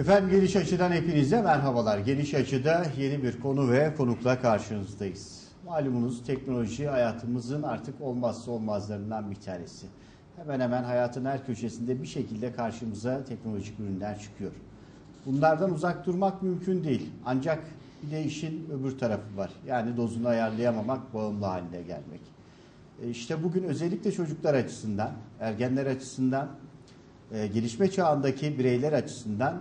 Efendim Geniş Açı'dan hepinize merhabalar. Geniş Açı'da yeni bir konu ve konukla karşınızdayız. Malumunuz teknoloji hayatımızın artık olmazsa olmazlarından bir tanesi. Hemen hemen hayatın her köşesinde bir şekilde karşımıza teknolojik ürünler çıkıyor. Bunlardan uzak durmak mümkün değil. Ancak bir de işin öbür tarafı var. Yani dozunu ayarlayamamak, bağımlı haline gelmek. İşte bugün özellikle çocuklar açısından, ergenler açısından, gelişme çağındaki bireyler açısından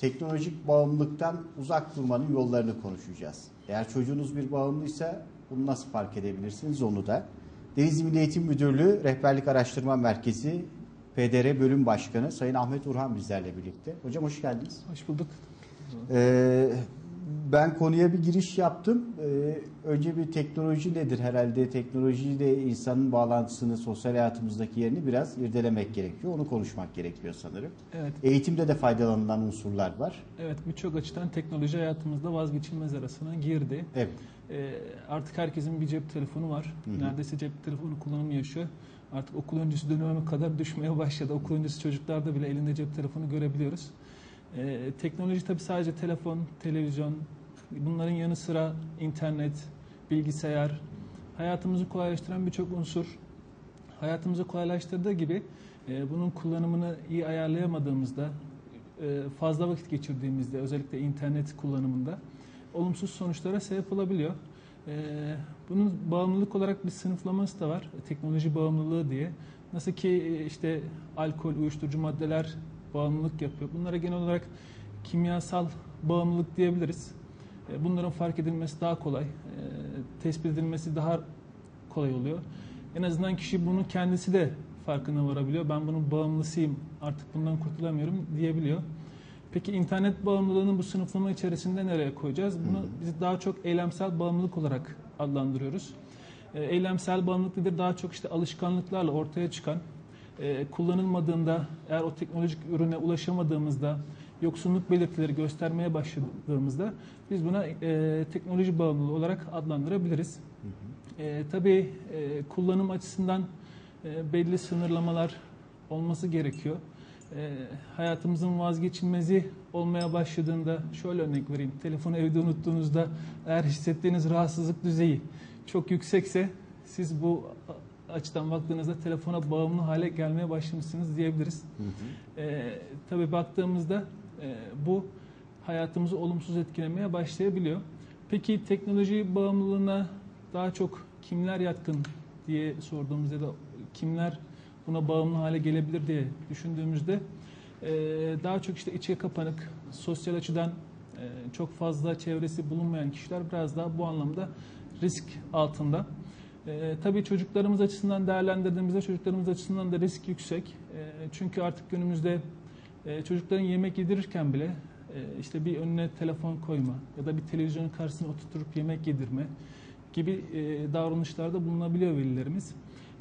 teknolojik bağımlılıktan uzak durmanın yollarını konuşacağız. Eğer çocuğunuz bir bağımlıysa bunu nasıl fark edebilirsiniz onu da. Denizli Milli Eğitim Müdürlüğü Rehberlik Araştırma Merkezi PDR Bölüm Başkanı Sayın Ahmet Urhan bizlerle birlikte. Hocam hoş geldiniz. Hoş bulduk. Ben konuya bir giriş yaptım. Önce bir teknoloji nedir herhalde? Teknolojiyle insanın bağlantısını, sosyal hayatımızdaki yerini biraz irdelemek gerekiyor. Onu konuşmak gerekiyor sanırım. Evet. Eğitimde de faydalanılan unsurlar var. Evet, birçok açıdan teknoloji hayatımızda vazgeçilmez arasına girdi. Evet. Artık herkesin bir cep telefonu var. Hı-hı. Neredeyse cep telefonu kullanımı yaşıyor. Artık okul öncesi döneme kadar düşmeye başladı. Okul öncesi çocuklarda bile elinde cep telefonu görebiliyoruz. Teknoloji tabii sadece telefon, televizyon, bunların yanı sıra internet, bilgisayar, hayatımızı kolaylaştıran birçok unsur. Hayatımızı kolaylaştırdığı gibi bunun kullanımını iyi ayarlayamadığımızda, fazla vakit geçirdiğimizde, özellikle internet kullanımında olumsuz sonuçlara sebep olabiliyor. Bunun bağımlılık olarak bir sınıflaması da var, teknoloji bağımlılığı diye. Nasıl ki işte alkol, uyuşturucu maddeler bağımlılık yapıyor. Bunlara genel olarak kimyasal bağımlılık diyebiliriz. Bunların fark edilmesi daha kolay, tespit edilmesi daha kolay oluyor. En azından kişi bunu kendisi de farkına varabiliyor. Ben bunun bağımlısıyım, artık bundan kurtulamıyorum diyebiliyor. Peki internet bağımlılığının bu sınıflama içerisinde nereye koyacağız? Bunu biz daha çok eylemsel bağımlılık olarak adlandırıyoruz. Eylemsel bağımlılık nedir? Daha çok işte alışkanlıklarla ortaya çıkan, kullanılmadığında, eğer o teknolojik ürüne ulaşamadığımızda, yoksunluk belirtileri göstermeye başladığımızda biz buna teknoloji bağımlılığı olarak adlandırabiliriz. Tabii kullanım açısından belli sınırlamalar olması gerekiyor. Hayatımızın vazgeçilmezi olmaya başladığında, şöyle örnek vereyim, telefonu evde unuttuğunuzda eğer hissettiğiniz rahatsızlık düzeyi çok yüksekse siz bu açıdan baktığınızda telefona bağımlı hale gelmeye başlamışsınız diyebiliriz. Tabii baktığımızda bu hayatımızı olumsuz etkilemeye başlayabiliyor. Peki teknoloji bağımlılığına daha çok kimler yatkın diye sorduğumuzda ya da kimler buna bağımlı hale gelebilir diye düşündüğümüzde daha çok işte içe kapanık, sosyal açıdan çok fazla çevresi bulunmayan kişiler biraz daha bu anlamda risk altında. Tabii çocuklarımız açısından değerlendirdiğimizde çocuklarımız açısından da risk yüksek. Çünkü artık günümüzde çocukların yemek yedirirken bile işte bir önüne telefon koyma ya da bir televizyonun karşısına oturtup yemek yedirme gibi davranışlarda bulunabiliyor velilerimiz.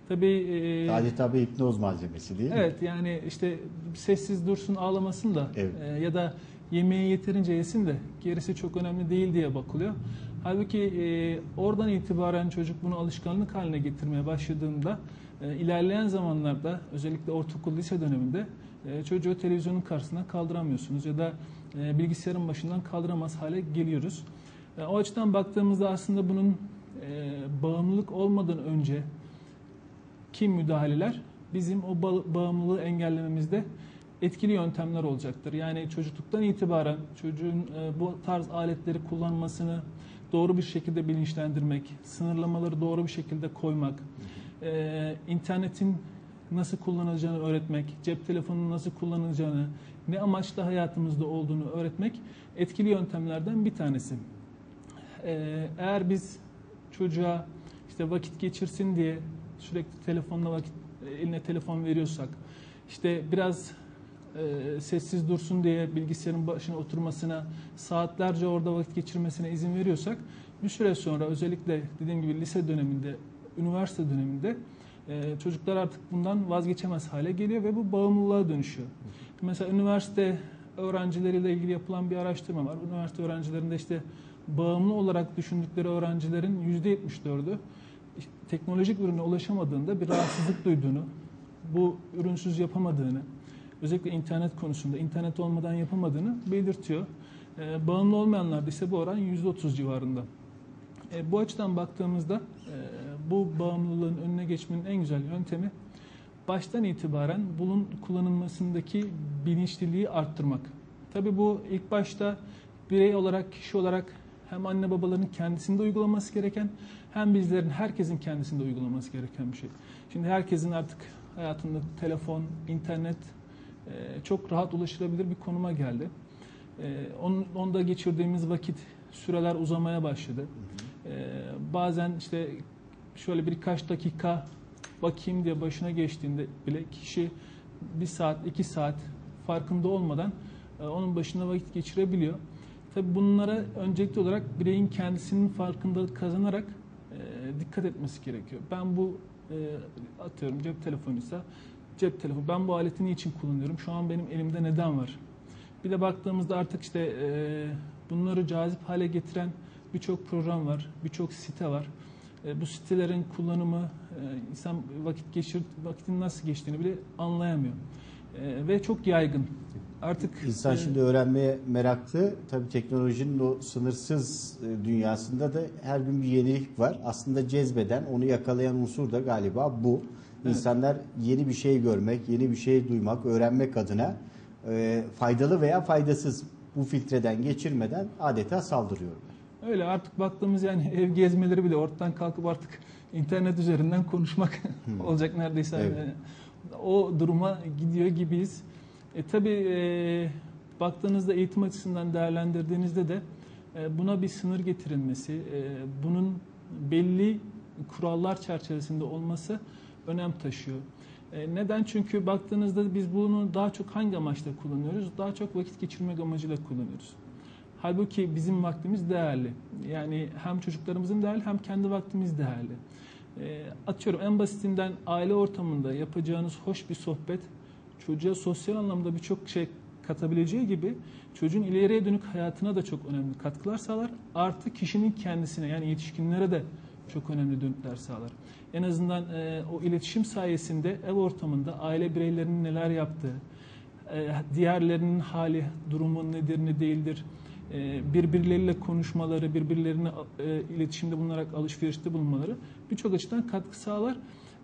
Tabii adeta bir hipnoz malzemesi değil mi? Evet, yani işte sessiz dursun, ağlamasın da ya da yemeği yeterince yesin de gerisi çok önemli değil diye bakılıyor. Halbuki oradan itibaren çocuk bunu alışkanlık haline getirmeye başladığında ilerleyen zamanlarda özellikle ortaokul, lise döneminde çocuğu televizyonun karşısına kaldıramıyorsunuz ya da bilgisayarın başından kaldıramaz hale geliyoruz. O açıdan baktığımızda aslında bunun bağımlılık olmadan önce ki müdahaleler bizim o bağımlılığı engellememizde etkili yöntemler olacaktır. Yani çocukluktan itibaren çocuğun bu tarz aletleri kullanmasını doğru bir şekilde bilinçlendirmek, sınırlamaları doğru bir şekilde koymak, internetin nasıl kullanılacağını öğretmek, cep telefonunun nasıl kullanılacağını, ne amaçla hayatımızda olduğunu öğretmek etkili yöntemlerden bir tanesi. Eğer biz çocuğa işte vakit geçirsin diye sürekli telefonla eline telefon veriyorsak, işte biraz sessiz dursun diye bilgisayarın başına oturmasına, saatlerce orada vakit geçirmesine izin veriyorsak, bir süre sonra özellikle dediğim gibi lise döneminde, üniversite döneminde çocuklar artık bundan vazgeçemez hale geliyor ve bu bağımlılığa dönüşüyor. Mesela üniversite öğrencileriyle ilgili yapılan bir araştırma var. Üniversite öğrencilerinde işte bağımlı olarak düşündükleri öğrencilerin %74'ü teknolojik ürüne ulaşamadığında bir rahatsızlık duyduğunu, bu ürünsüz yapamadığını, özellikle internet konusunda internet olmadan yapamadığını belirtiyor. Bağımlı olmayanlarda ise bu oran %30 civarında. Bu açıdan baktığımızda bu bağımlılığın önüne geçmenin en güzel yöntemi baştan itibaren bunun kullanılmasındaki bilinçliliği arttırmak. Tabii bu ilk başta birey olarak, kişi olarak hem anne babaların kendisinde uygulaması gereken hem bizlerin, herkesin kendisinde uygulaması gereken bir şey. Şimdi herkesin artık hayatında telefon, internet çok rahat ulaşılabilir bir konuma geldi. Onda geçirdiğimiz vakit süreler uzamaya başladı. Bazen işte şöyle birkaç dakika bakayım diye başına geçtiğinde bile kişi 1 saat, 2 saat farkında olmadan onun başına vakit geçirebiliyor. Tabii bunlara öncelikli olarak bireyin kendisinin farkındalık kazanarak dikkat etmesi gerekiyor. Ben bu atıyorum cep telefonuysa cep telefonu. Ben bu aleti niçin kullanıyorum? Şu an benim elimde neden var? Bir de baktığımızda artık işte bunları cazip hale getiren birçok program var, birçok site var. Bu sitelerin kullanımı insan vakitin nasıl geçtiğini bile anlayamıyor. Ve çok yaygın. Artık İnsan şimdi öğrenmeye meraklı. Tabii teknolojinin o sınırsız dünyasında da her gün bir yenilik var. Aslında cezbeden, onu yakalayan unsur da galiba bu. Evet. İnsanlar yeni bir şey görmek, yeni bir şey duymak, öğrenmek adına faydalı veya faydasız bu filtreden geçirmeden adeta saldırıyorlar. Öyle artık baktığımız yani ev gezmeleri bile ortadan kalkıp artık internet üzerinden konuşmak olacak neredeyse. Evet. O duruma gidiyor gibiyiz. Tabii baktığınızda eğitim açısından değerlendirdiğinizde de buna bir sınır getirilmesi, bunun belli kurallar çerçevesinde olması önem taşıyor. Neden? Çünkü baktığınızda biz bunu daha çok hangi amaçla kullanıyoruz? Daha çok vakit geçirmek amacıyla kullanıyoruz. Halbuki bizim vaktimiz değerli. Yani hem çocuklarımızın değerli hem kendi vaktimiz değerli. Atıyorum en basitinden aile ortamında yapacağınız hoş bir sohbet çocuğa sosyal anlamda birçok şey katabileceği gibi çocuğun ileriye dönük hayatına da çok önemli katkılar sağlar. Artı kişinin kendisine yani yetişkinlere de çok önemli dönükler sağlar. En azından o iletişim sayesinde ev ortamında aile bireylerinin neler yaptığı, diğerlerinin hali, durumu nedir ne değildir, birbirleriyle konuşmaları, birbirlerine iletişimde bulunarak alışverişte bulunmaları birçok açıdan katkı sağlar.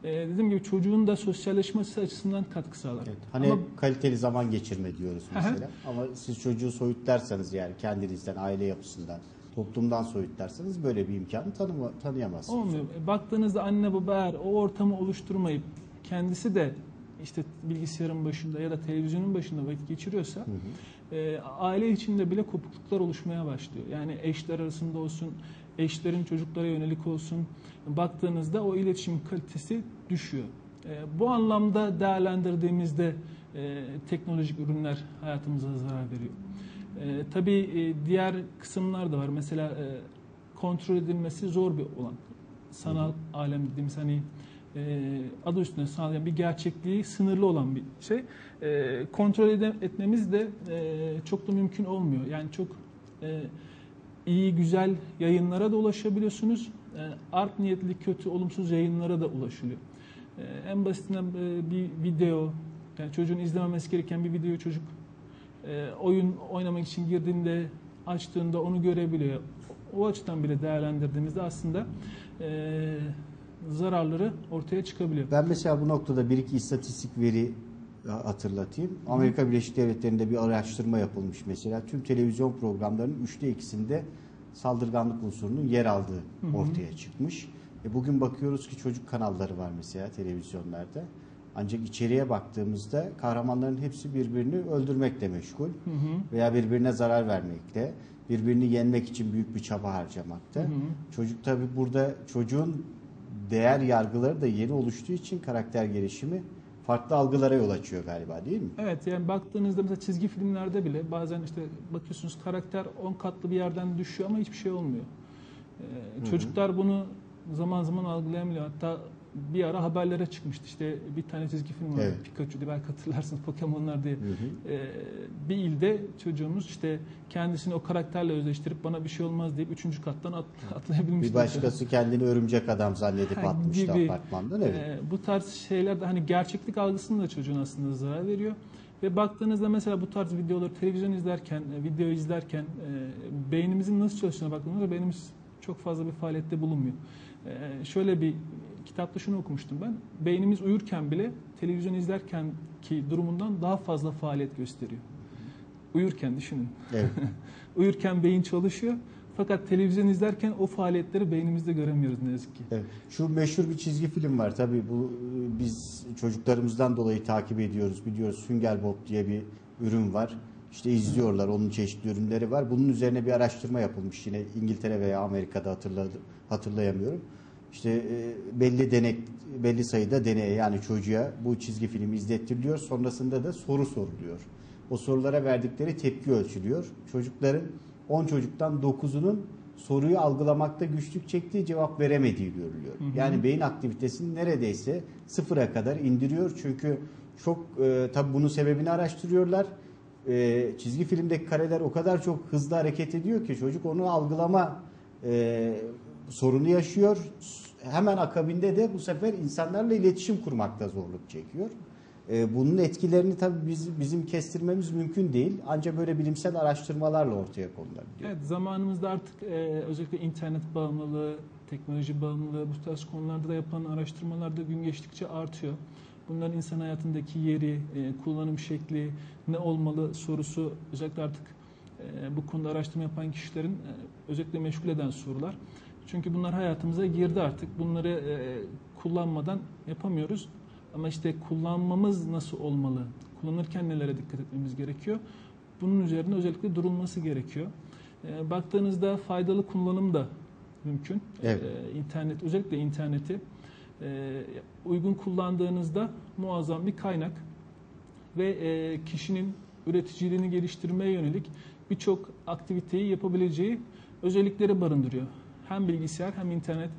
Dediğim gibi çocuğun da sosyalleşmesi açısından katkı sağlar. Evet, hani ama kaliteli zaman geçirme diyoruz mesela. Ama siz çocuğu soyutlarsanız yani kendinizden, aile yapısından, toplumdan soyutlarsanız böyle bir imkanı tanıyamazsınız. Olmuyor. Baktığınızda anne baba eğer o ortamı oluşturmayıp kendisi de işte bilgisayarın başında ya da televizyonun başında vakit geçiriyorsa aile içinde bile kopukluklar oluşmaya başlıyor. Yani eşler arasında olsun, eşlerin çocuklara yönelik olsun. Baktığınızda o iletişim kalitesi düşüyor. Bu anlamda değerlendirdiğimizde teknolojik ürünler hayatımıza zarar veriyor. Tabii diğer kısımlar da var. Mesela kontrol edilmesi zor bir olan. Sanal alem dediğimiz hani adı üstünde sanal yani bir gerçekliği sınırlı olan bir şey. Kontrol etmemiz de çok da mümkün olmuyor. Yani çok iyi, güzel yayınlara da ulaşabiliyorsunuz. Art niyetli, kötü, olumsuz yayınlara da ulaşılıyor. En basitinden bir video, yani çocuğun izlememesi gereken bir videoyu çocuk oyun oynamak için girdiğinde, açtığında onu görebiliyor. O açıdan bile değerlendirdiğimizde aslında zararları ortaya çıkabiliyor. Ben mesela bu noktada bir iki istatistik veri hatırlatayım. Amerika Birleşik Devletleri'nde bir araştırma yapılmış mesela. Tüm televizyon programlarının 2/3'ünde saldırganlık unsurunun yer aldığı ortaya çıkmış. Bugün bakıyoruz ki çocuk kanalları var mesela televizyonlarda. Ancak içeriye baktığımızda kahramanların hepsi birbirini öldürmekle meşgul veya birbirine zarar vermekle, birbirini yenmek için büyük bir çaba harcamakta. Çocuk tabii burada çocuğun değer yargıları da yeni oluştuğu için karakter gelişimi farklı algılara yol açıyor galiba, değil mi? Evet, yani baktığınızda mesela çizgi filmlerde bile bazen işte bakıyorsunuz karakter 10 katlı bir yerden düşüyor ama hiçbir şey olmuyor. Çocuklar bunu zaman zaman algılayamıyor. Hatta bir ara haberlere çıkmıştı. İşte bir tane çizgi film var. Evet. Pikachu diye, belki hatırlarsınız, Pokemon'lar diye. Bir ilde çocuğumuz işte kendisini o karakterle özleştirip bana bir şey olmaz deyip 3. kattan atlayabilmişti. Bir başkası kendini örümcek adam zannedip atmıştı apartmandan. Evet. Bu tarz şeyler de hani gerçeklik algısını da çocuğun aslında zarar veriyor. Ve baktığınızda mesela bu tarz videoları televizyon izlerken, video izlerken beynimizin nasıl çalıştığına baktığımızda beynimiz çok fazla bir faaliyette bulunmuyor. Şöyle bir kitapta şunu okumuştum ben. Beynimiz uyurken bile televizyon izlerken ki durumundan daha fazla faaliyet gösteriyor. Uyurken düşünün. Evet. Uyurken beyin çalışıyor. Fakat televizyon izlerken o faaliyetleri beynimizde göremiyoruz ne yazık ki. Evet. Şu meşhur bir çizgi film var. Tabii bu biz çocuklarımızdan dolayı takip ediyoruz. Biliyoruz, Sünger Bob diye bir ürün var. İşte izliyorlar. Onun çeşitli ürünleri var. Bunun üzerine bir araştırma yapılmış. Yine İngiltere veya Amerika'da hatırlayamıyorum. İşte belli sayıda deneye, yani çocuğa bu çizgi filmi izlettiriliyor. Sonrasında da soru soruluyor. O sorulara verdikleri tepki ölçülüyor. Çocukların 10 çocuktan 9'unun soruyu algılamakta güçlük çektiği, cevap veremediği görülüyor. Yani beyin aktivitesini neredeyse sıfıra kadar indiriyor. Çünkü çok tabii bunun sebebini araştırıyorlar. Çizgi filmdeki kareler o kadar çok hızlı hareket ediyor ki çocuk onu algılama sorunu yaşıyor. Hemen akabinde de bu sefer insanlarla iletişim kurmakta zorluk çekiyor. Bunun etkilerini tabii bizim kestirmemiz mümkün değil. Ancak böyle bilimsel araştırmalarla ortaya konulabiliyor. Evet, zamanımızda artık özellikle internet bağımlılığı, teknoloji bağımlılığı, bu tarz konularda da yapılan araştırmalar da gün geçtikçe artıyor. Bunların insan hayatındaki yeri, kullanım şekli, ne olmalı sorusu özellikle artık bu konuda araştırma yapan kişilerin özellikle meşgul eden sorular. Çünkü bunlar hayatımıza girdi artık. Bunları kullanmadan yapamıyoruz. Ama işte kullanmamız nasıl olmalı? Kullanırken nelere dikkat etmemiz gerekiyor? Bunun üzerine özellikle durulması gerekiyor. Baktığınızda faydalı kullanım da mümkün. Evet. Özellikle interneti uygun kullandığınızda muazzam bir kaynak ve kişinin üreticiliğini geliştirmeye yönelik birçok aktiviteyi yapabileceği özellikleri barındırıyor. Hem bilgisayar hem internet.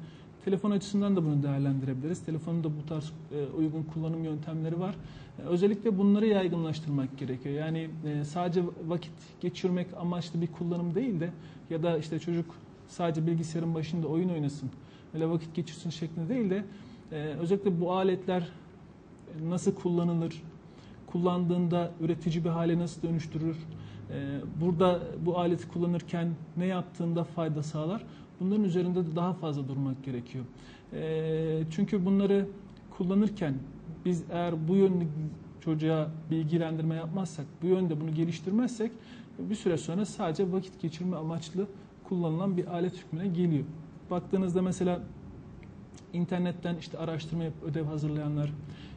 Telefon açısından da bunu değerlendirebiliriz. Telefonun da bu tarz uygun kullanım yöntemleri var. Özellikle bunları yaygınlaştırmak gerekiyor. Yani sadece vakit geçirmek amaçlı bir kullanım değil de ya da işte çocuk sadece bilgisayarın başında oyun oynasın, öyle vakit geçirsin şeklinde değil de özellikle bu aletler nasıl kullanılır, kullandığında üretici bir hale nasıl dönüştürür, burada bu aleti kullanırken ne yaptığında fayda sağlar. Bunların üzerinde de daha fazla durmak gerekiyor. Çünkü bunları kullanırken biz eğer bu yönde çocuğa bilgilendirme yapmazsak, bu yönde bunu geliştirmezsek bir süre sonra sadece vakit geçirme amaçlı kullanılan bir alet hükmüne geliyor. Baktığınızda mesela internetten işte araştırma yapıp ödev hazırlayanlar,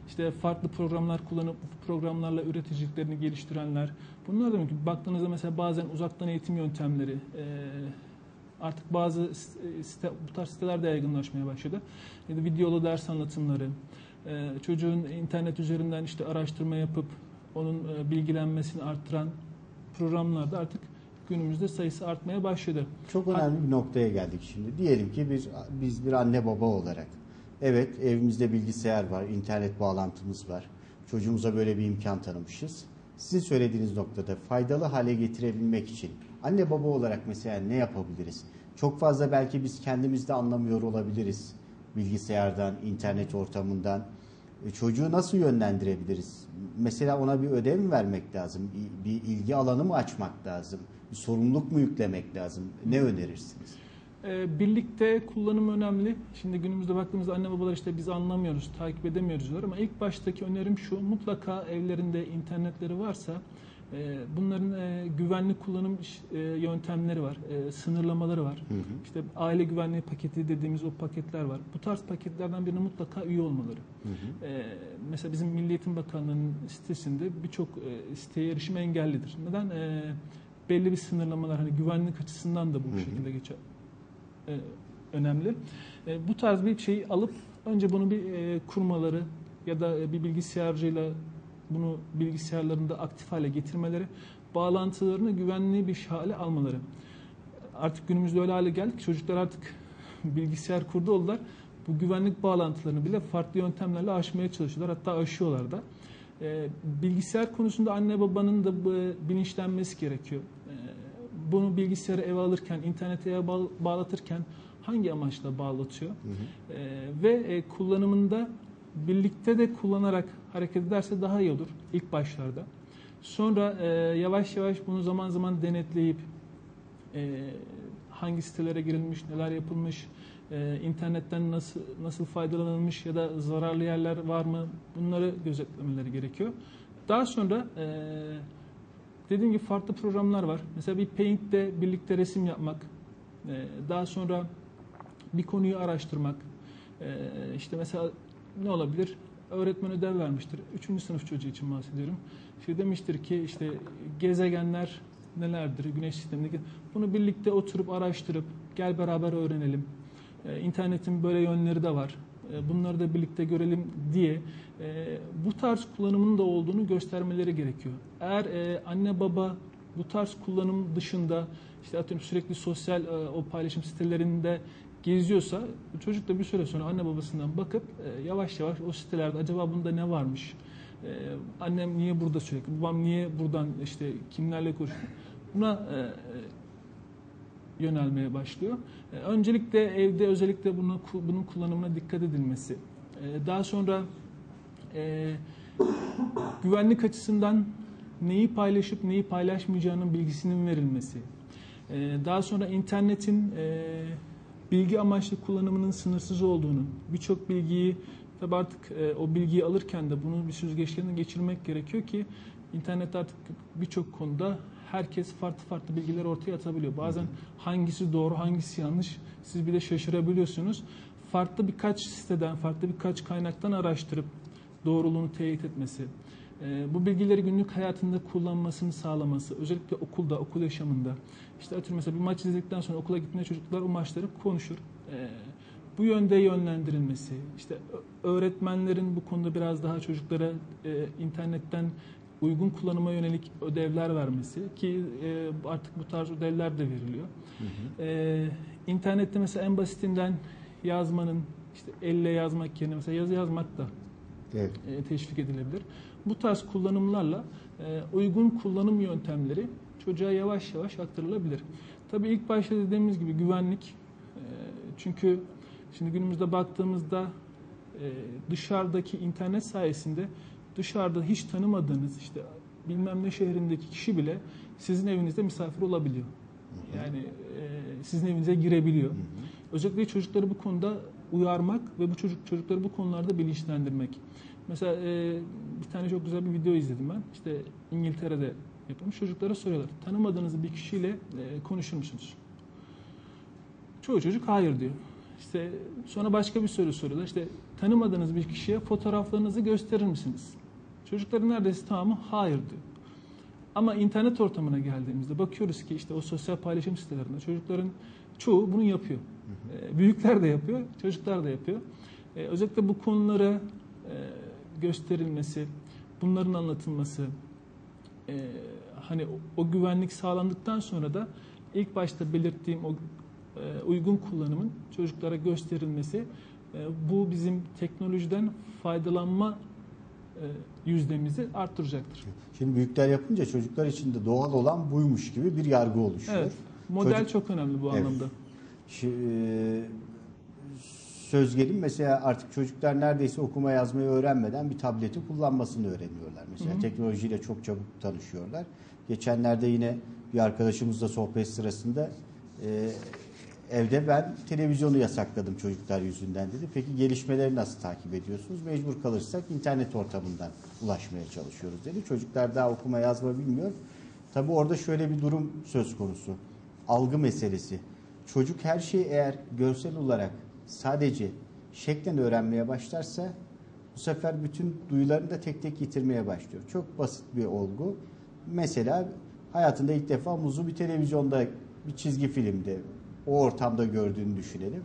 işte farklı programlar kullanıp programlarla üreticiliklerini geliştirenler, bunlar da mümkün. Baktığınızda mesela bazen uzaktan eğitim yöntemleri, artık bazı bu tarz siteler de yaygınlaşmaya başladı. Ya da videolu ders anlatımları, çocuğun internet üzerinden işte araştırma yapıp onun bilgilenmesini arttıran programlar da artık günümüzde sayısı artmaya başladı. Çok önemli bir noktaya geldik şimdi. Diyelim ki biz bir anne baba olarak, evet, evimizde bilgisayar var, internet bağlantımız var. Çocuğumuza böyle bir imkan tanımışız. Sizin söylediğiniz noktada faydalı hale getirebilmek için anne baba olarak mesela ne yapabiliriz? Çok fazla belki biz kendimiz de anlamıyor olabiliriz bilgisayardan, internet ortamından. Çocuğu nasıl yönlendirebiliriz? Mesela ona bir ödev mi vermek lazım? Bir ilgi alanı mı açmak lazım? Bir sorumluluk mu yüklemek lazım? Ne önerirsiniz? Birlikte kullanım önemli. Şimdi günümüzde baktığımızda anne babalar işte biz anlamıyoruz, takip edemiyoruz diyorlar ama ilk baştaki önerim şu: mutlaka evlerinde internetleri varsa bunların güvenli kullanım yöntemleri var, sınırlamaları var. Hı hı. İşte aile güvenliği paketi dediğimiz o paketler var. Bu tarz paketlerden birine mutlaka üye olmaları. Hı hı. Mesela bizim Milli Eğitim Bakanlığı'nın sitesinde birçok siteye erişim engellidir. Neden? Belli bir sınırlamalar, hani güvenlik açısından da bu şekilde geçer. Önemli. Bu tarz bir şeyi alıp önce bunu bir kurmaları ya da bir bilgisayarcıyla bunu bilgisayarlarında aktif hale getirmeleri, bağlantılarını güvenli bir hale almaları. Artık günümüzde öyle hale geldik ki çocuklar artık bilgisayar kurdu oldular. Bu güvenlik bağlantılarını bile farklı yöntemlerle aşmaya çalışıyorlar. Hatta aşıyorlar da. Bilgisayar konusunda anne babanın da bilinçlenmesi gerekiyor. Bunu bilgisayarı eve alırken, internete eve bağlatırken hangi amaçla bağlatıyor? Hı hı. Ve kullanımında birlikte de kullanarak hareket ederse daha iyi olur ilk başlarda. Sonra yavaş yavaş bunu zaman zaman denetleyip hangi sitelere girilmiş, neler yapılmış, internetten nasıl faydalanılmış ya da zararlı yerler var mı, bunları gözetlemeleri gerekiyor. Daha sonra dediğim gibi farklı programlar var. Mesela bir Paint'te birlikte resim yapmak, daha sonra bir konuyu araştırmak, işte mesela ne olabilir? Öğretmen ödev vermiştir. 3. sınıf çocuğu için bahsediyorum. İşte demiştir ki işte gezegenler nelerdir? Güneş sistemindeki. Bunu birlikte oturup araştırıp gel beraber öğrenelim. İnternetin böyle yönleri de var. Bunları da birlikte görelim diye bu tarz kullanımının da olduğunu göstermeleri gerekiyor. Eğer anne baba bu tarz kullanım dışında işte atıyorum sürekli sosyal o paylaşım sitelerinde geziyorsa çocuk da bir süre sonra anne babasından bakıp yavaş yavaş o sitelerde acaba bunda ne varmış? Annem niye burada sürekli? Babam niye buradan işte kimlerle konuşuyor? Buna yönelmeye başlıyor. Öncelikle evde özellikle bunun kullanımına dikkat edilmesi. Daha sonra güvenlik açısından neyi paylaşıp neyi paylaşmayacağının bilgisinin verilmesi. Daha sonra internetin bilgi amaçlı kullanımının sınırsız olduğunu, birçok bilgiyi tabi artık o bilgiyi alırken de bunu bir süzgeçten geçirmek gerekiyor ki internet artık birçok konuda herkes farklı bilgiler ortaya atabiliyor. Bazen hangisi doğru, hangisi yanlış siz bir de şaşırabiliyorsunuz. Farklı birkaç siteden, farklı birkaç kaynaktan araştırıp doğruluğunu teyit etmesi, bu bilgileri günlük hayatında kullanmasını sağlaması, özellikle okulda, okul yaşamında. İşte atıyorum mesela bir maç izledikten sonra okula gittiğinde çocuklar o maçları konuşur. Bu yönde yönlendirilmesi, işte öğretmenlerin bu konuda biraz daha çocuklara internetten uygun kullanıma yönelik ödevler vermesi ki artık bu tarz ödevler de veriliyor. İnternette mesela en basitinden yazmanın, işte elle yazmak yerine mesela yazı yazmak da evet, teşvik edilebilir. Bu tarz kullanımlarla uygun kullanım yöntemleri çocuğa yavaş yavaş aktarılabilir. Tabii ilk başta dediğimiz gibi güvenlik. Çünkü şimdi günümüzde baktığımızda dışarıdaki internet sayesinde dışarıda hiç tanımadığınız işte bilmem ne şehrindeki kişi bile sizin evinizde misafir olabiliyor. Yani sizin evinize girebiliyor. Özellikle çocukları bu konuda uyarmak ve bu çocukları bu konularda bilinçlendirmek. Mesela bir tane çok güzel bir video izledim ben. İşte İngiltere'de yapılmış. Çocuklara soruyorlar. Tanımadığınız bir kişiyle konuşur musunuz? Çoğu çocuk hayır diyor. İşte sonra başka bir soru soruyorlar. İşte tanımadığınız bir kişiye fotoğraflarınızı gösterir misiniz? Çocukların neredeyse tamamı hayır diyor. Ama internet ortamına geldiğimizde bakıyoruz ki işte o sosyal paylaşım sitelerinde çocukların çoğu bunu yapıyor. Büyükler de yapıyor, çocuklar da yapıyor. Özellikle bu konulara gösterilmesi, bunların anlatılması, hani o güvenlik sağlandıktan sonra da ilk başta belirttiğim o uygun kullanımın çocuklara gösterilmesi, bu bizim teknolojiden faydalanma yüzdemizi arttıracaktır. Şimdi büyükler yapınca çocuklar için de doğal olan buymuş gibi bir yargı oluşuyor. Evet, model çok önemli bu anlamda. Söz gelimi mesela artık çocuklar neredeyse okuma yazmayı öğrenmeden bir tableti kullanmasını öğreniyorlar. Mesela teknolojiyle çok çabuk tanışıyorlar. Geçenlerde yine bir arkadaşımızla sohbet sırasında evde ben televizyonu yasakladım çocuklar yüzünden dedi. Peki gelişmeleri nasıl takip ediyorsunuz? Mecbur kalırsak internet ortamından ulaşmaya çalışıyoruz dedi. Çocuklar daha okuma yazma bilmiyor. Tabii orada şöyle bir durum söz konusu. Algı meselesi. Çocuk her şeyi eğer görsel olarak sadece şeklen öğrenmeye başlarsa bu sefer bütün duyularını da tek tek yitirmeye başlıyor. Çok basit bir olgu. Mesela hayatında ilk defa muzu bir televizyonda, bir çizgi filmde, o ortamda gördüğünü düşünelim.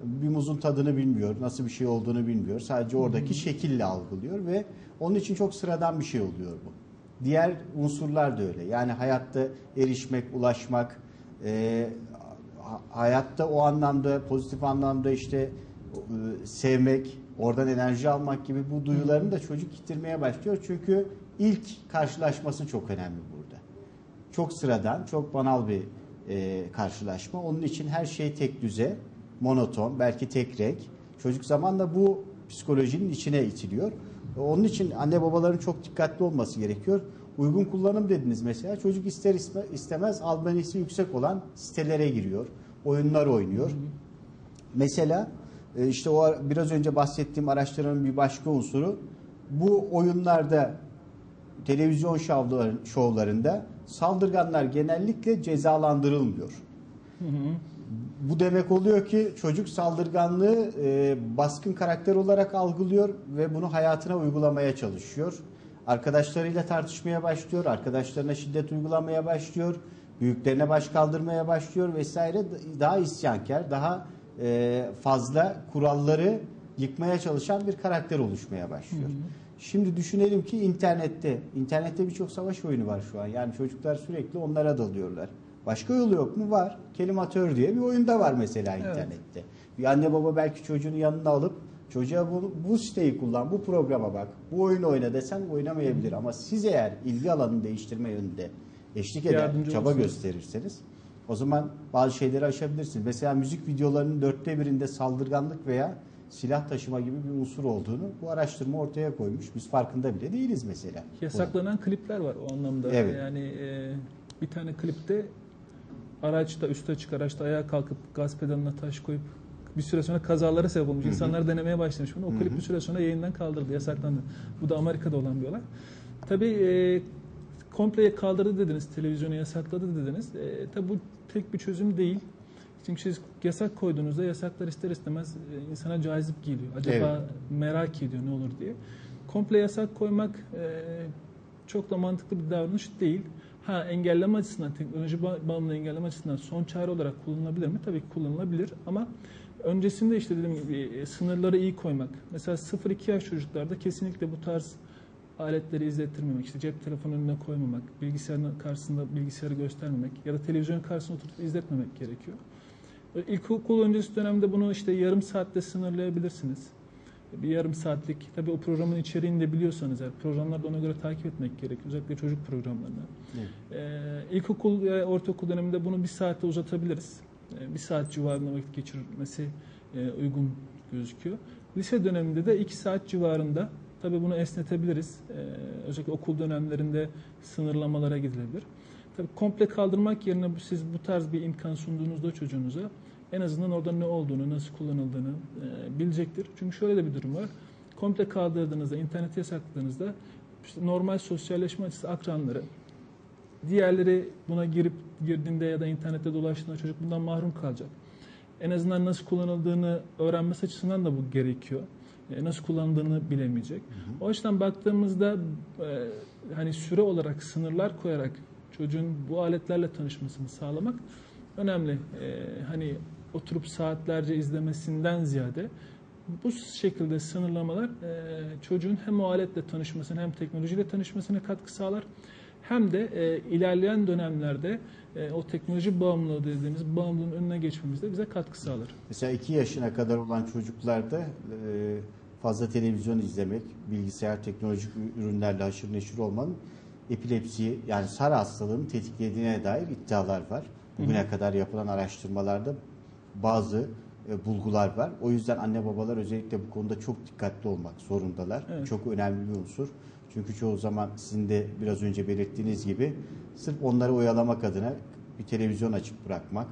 Bir muzun tadını bilmiyor, nasıl bir şey olduğunu bilmiyor. Sadece oradaki şekille algılıyor ve onun için çok sıradan bir şey oluyor bu. Diğer unsurlar da öyle. Yani hayatta erişmek, ulaşmak, hayatta o anlamda, pozitif anlamda işte sevmek, oradan enerji almak gibi bu duyularını da çocuk yitirmeye başlıyor. Çünkü ilk karşılaşması çok önemli burada. Çok sıradan, çok banal bir karşılaşma. Onun için her şey tek düze, monoton, belki tek renk. Çocuk zamanla bu psikolojinin içine itiliyor. Onun için anne babaların çok dikkatli olması gerekiyor. uygun kullanım dediniz mesela. Çocuk ister istemez albenisi yüksek olan sitelere giriyor. Oyunlar oynuyor. Mesela işte o biraz önce bahsettiğim araştırmanın bir başka unsuru, bu oyunlarda, televizyon şovlarında saldırganlar genellikle cezalandırılmıyor. Bu demek oluyor ki çocuk saldırganlığı baskın karakter olarak algılıyor ve bunu hayatına uygulamaya çalışıyor. Arkadaşlarıyla tartışmaya başlıyor, arkadaşlarına şiddet uygulamaya başlıyor, büyüklerine baş kaldırmaya başlıyor vesaire. Daha isyankar, daha fazla kuralları yıkmaya çalışan bir karakter oluşmaya başlıyor. Şimdi düşünelim ki internette birçok savaş oyunu var şu an. Yani çocuklar sürekli onlara dalıyorlar. Başka yolu yok mu? Var. Kelimatör diye bir oyun da var mesela internette. Bir anne baba belki çocuğunu yanına alıp çocuğa bu siteyi kullan, bu programa bak, bu oyunu oyna desen oynamayabilir. Ama siz eğer ilgi alanını değiştirme yönünde eşlik eder, çaba gösterirseniz o zaman bazı şeyleri aşabilirsiniz. Mesela müzik videolarının 1/4'ünde saldırganlık veya silah taşıma gibi bir unsur olduğunu bu araştırma ortaya koymuş. Biz farkında bile değiliz mesela. Yasaklanan klipler var o anlamda. Evet. Yani bir tane klipte araçta, üstü açık araçta ayağa kalkıp gaz pedalına taş koyup bir süre sonra kazalara sebep olmuş. İnsanlar denemeye başlamış bunu. O klip bir süre sonra yayından kaldırıldı, yasaklandı. Bu da Amerika'da olan bir olay. Tabii komple kaldırdı dediniz, televizyonu yasakladı dediniz. Tabii bu tek bir çözüm değil. Çünkü siz yasak koyduğunuzda yasaklar ister istemez insana cazip geliyor. Acaba merak ediyor ne olur diye. Komple yasak koymak çok da mantıklı bir davranış değil. Engelleme açısından, teknoloji bağımlılığı engelleme açısından son çare olarak kullanılabilir mi? Tabii ki kullanılabilir ama öncesinde işte dediğim gibi sınırları iyi koymak. Mesela 0-2 yaş çocuklarda kesinlikle bu tarz aletleri izlettirmemek, işte cep telefonu önüne koymamak, bilgisayarın karşısında bilgisayarı göstermemek ya da televizyon karşısında oturup izletmemek gerekiyor. İlkokul öncesi dönemde bunu işte yarım saatte sınırlayabilirsiniz. Bir yarım saatlik, tabii o programın içeriğini de biliyorsanız eğer, programlarda ona göre takip etmek gerekiyor. Özellikle çocuk programlarına. İlkokul ve ortaokul döneminde bunu bir saate uzatabiliriz. Bir saat civarında vakit geçirmesi uygun gözüküyor. Lise döneminde de 2 saat civarında, tabii bunu esnetebiliriz. Özellikle okul dönemlerinde sınırlamalara gidilebilir. Tabii komple kaldırmak yerine siz bu tarz bir imkan sunduğunuzda çocuğunuza en azından orada ne olduğunu, nasıl kullanıldığını bilecektir. Çünkü şöyle de bir durum var. Komple kaldırdığınızda, interneti yasakladığınızda işte normal sosyalleşme açısı akranları, diğerleri buna girdiğinde ya da internette dolaştığında çocuk bundan mahrum kalacak. En azından nasıl kullanıldığını öğrenmesi açısından da bu gerekiyor. Nasıl kullandığını bilemeyecek. O açıdan baktığımızda hani süre olarak sınırlar koyarak çocuğun bu aletlerle tanışmasını sağlamak önemli. Hani oturup saatlerce izlemesinden ziyade bu şekilde sınırlamalar çocuğun hem o aletle tanışmasına hem teknolojiyle tanışmasına katkı sağlar. Hem de ilerleyen dönemlerde o teknoloji bağımlılığı dediğimiz bağımlılığın önüne geçmemizde bize katkı sağlar. Mesela 2 yaşına kadar olan çocuklarda fazla televizyon izlemek, bilgisayar, teknolojik ürünlerle haşır neşir olmanın epilepsiyi, yani SARA hastalığını tetiklediğine dair iddialar var. Bugüne kadar yapılan araştırmalarda bazı bulgular var. O yüzden anne babalar özellikle bu konuda çok dikkatli olmak zorundalar. Evet. Çok önemli bir unsur. Çünkü çoğu zaman sizin de biraz önce belirttiğiniz gibi sırf onları oyalamak adına bir televizyon açıp bırakmak,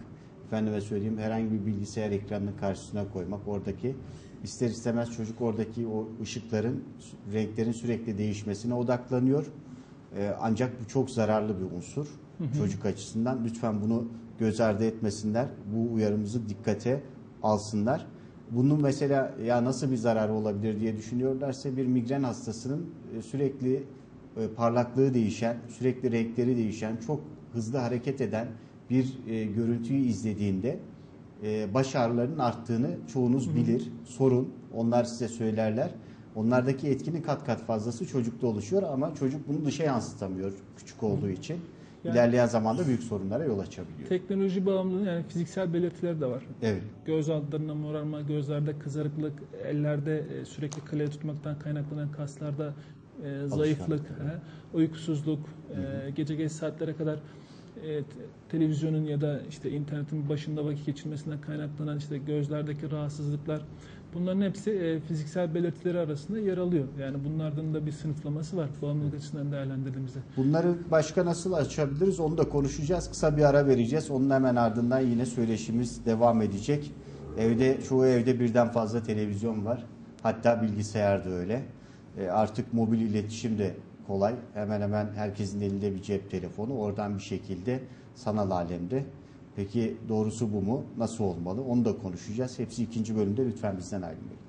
efendime söyleyeyim herhangi bir bilgisayar ekranının karşısına koymak, oradaki ister istemez çocuk oradaki o ışıkların, renklerin sürekli değişmesine odaklanıyor. Ancak bu çok zararlı bir unsur çocuk açısından. Lütfen bunu göz ardı etmesinler. Bu uyarımızı dikkate alsınlar. Bunun mesela ya nasıl bir zararı olabilir diye düşünüyorlarsa, bir migren hastasının sürekli parlaklığı değişen, sürekli renkleri değişen, çok hızlı hareket eden bir görüntüyü izlediğinde baş ağrılarının arttığını çoğunuz bilir. Sorun, onlar size söylerler. Onlardaki etkinin kat kat fazlası çocukta oluşuyor ama çocuk bunu dışa yansıtamıyor küçük olduğu için. Yani, İlerleyen zamanda büyük sorunlara yol açabiliyor. Teknoloji bağımlılığı, yani fiziksel belirtileri de var. Evet. Göz altlarında morarma, gözlerde kızarıklık, ellerde sürekli kaleye tutmaktan kaynaklanan kaslarda zayıflık, uykusuzluk, gece geç saatlere kadar televizyonun ya da işte internetin başında vakit geçirmesinden kaynaklanan işte gözlerdeki rahatsızlıklar, bunların hepsi fiziksel belirtileri arasında yer alıyor. Yani bunlardan da bir sınıflaması var bağımlılık açısından değerlendirdiğimizde. Bunları başka nasıl açabiliriz onu da konuşacağız. Kısa bir ara vereceğiz. Onun hemen ardından yine söyleşimiz devam edecek. Çoğu evde birden fazla televizyon var. Hatta bilgisayar da öyle. Artık mobil iletişim de kolay. Hemen hemen herkesin elinde bir cep telefonu. Oradan bir şekilde sanal alemde. Peki doğrusu bu mu? Nasıl olmalı? Onu da konuşacağız. Hepsi ikinci bölümde. Lütfen bizden ayrılmayın.